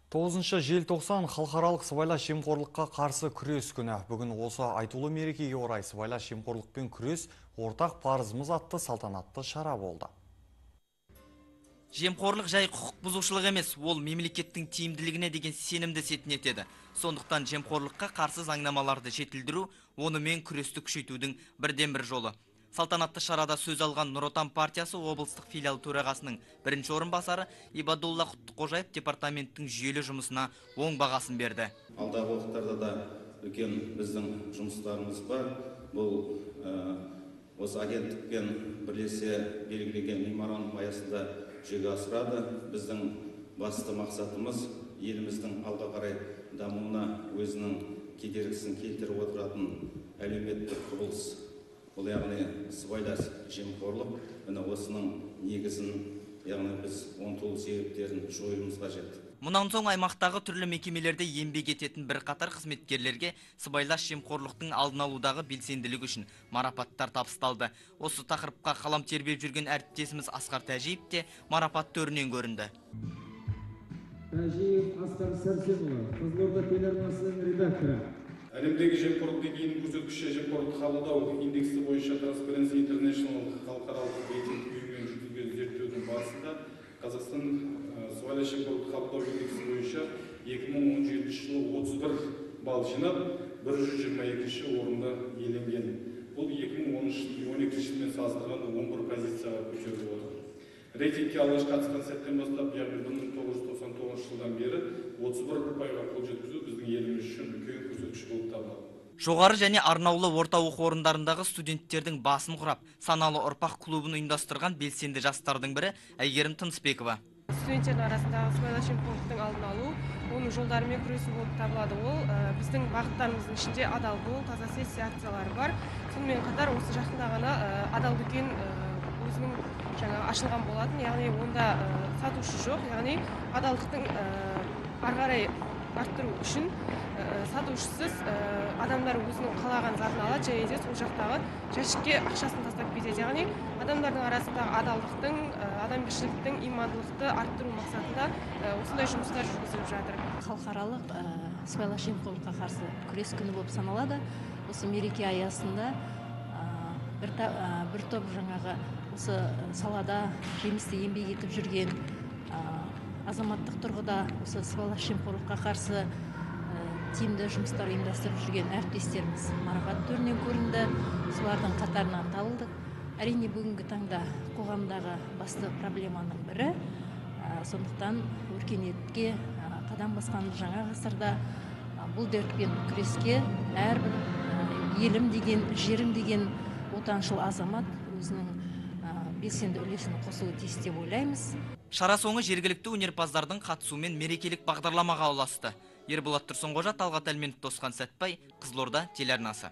9 желтоқсан халықаралық сыбайлас жемқорлыққа қарсы күрес күні. Бүгін осы айтулы мерекеге орай сыбайлас жемқорлықпен күрес ортақ парызымыз атты салтанатты шара болды. Жемқорлық жай құқық бұзушылық емес, ол мемлекеттің тиімділігіне деген сенімді сетін етеді. Сондықтан жемқорлыққа қарсы заңнамаларды жетілдіру, онымен күресті күшейтудің бірден-бір жолы. Салтанатты шарада сөз алған Нұр Отан партиясы облыстық филиал төрағасының бірінші орынбасары Ибадулла Құттықожаев департаменттің жүйелі жұмысына оң бағасын берді. Алдағы уақыттарда да үлкен біздің жұмыстарымыз бар. Бұл осы агенттікпен бірлесе белгілеген меморандум аясында жүзеге асырады. Біздің басты мақсатымыз еліміздің алға қарай дамуына өзінің кедергісін келтіріп отыратын әлеуметтік құбылыс. Бұл яғни сыбайлас жемқорлық, міне осының негізін, яғни біз оңтүлі себептерін жоюымыз қажет. Мұнан соң аймақтағы түрлі мекемелерде еңбек ететін бірқатар қызметкерлерге сыбайлас жемқорлықтың алдын алудағы белсенділігі үшін марапаттар табысталды. Осы тақырыпқа қалам тербеп жүрген әріптесіміз Асқар Тәжиев те марапат төрінен көрінді. Тәжиев Асқар Сәрсенұлы, Қызылорда телеарнасының редакторы. Әлемдегі жемқорлық деңгейінің көрсеткіші жемқорлықты қабылдау индексі бойынша Transparency International халықаралық рейтинг ұйымымен жүргізген зерттеудің барысында Қазақстан сыбайлас жемқорлықты қабылдау индексі бойынша 2017 жылы 31 балл жинап, 122 орында иеленген. Бұл 2012 жылмен салыстырғанда 11 позицияға көтеріліп отыр. Рейтингке алғаш қатысқан сәттен бастап, яғни 1999 жылдан бері 31%-ға қол жеткізу біздің еліміз үшін үлкен көрсеткіш болып табылады. Жоғары және арнаулы орта оқу орындарындағы студенттердің басын құрап, саналы ұрпақ клубын ұйымдастырған белсенді жастардың бірі Әйгерім Тынысбекова. Студенттердің арасындағы сыбайлас жемқорлықтың алдын алу, оның жолдарымен күресу болып табылады. Ол біздің бағыттарымыздың ішінде адал бол, таза сессия акциялары бар. Сонымен қатар осы жақында ғана адал дүкен өзінің ашылған болатын, яғни онда сатушы жоқ, яғни адалдықтың ары қарай арттыру үшін сатушысыз адамдар өзінің қалаған затын алады, және де сол жақтағы жәшікке ақшасын тастап кетеді. Яғни адамдардың арасындағы адалдықтың, адамгершіліктің, имандылықты арттыру мақсатында осындай жұмыстар жүргізіліп жатыр. Халықаралық сыбайлас жемқорлыққа қарсы күрес күні болып саналады. Осы мереке аясында бір топ жаңағы осы салада жемісті еңбек етіп жүрген, азаматтық тұрғыда осы сыбайлас жемқорлыққа қарсы тиімді жұмыстар ұйымдастырып жүрген әріптестеріміз марапат төрінен көрінді. Солардың қатарынан табылдық. Әрине бүгінгі таңда қоғамдағы басты проблеманың бірі, сондықтан өркениетке қадам басқан жаңа ғасырда бұл дертпен күреске әрбір елім деген, жерім деген отаншыл азамат өзінің белсенді үлесін қосуы тиіс деп ойлаймыз. Шара соңы жергілікті өнерпаздардың қатысуымен мерекелік бағдарламаға ұласты. Ерболат Тұрсынғожа, Талғат Әлменов, Досқан Сәтбай, Қызылорда телеарнасы.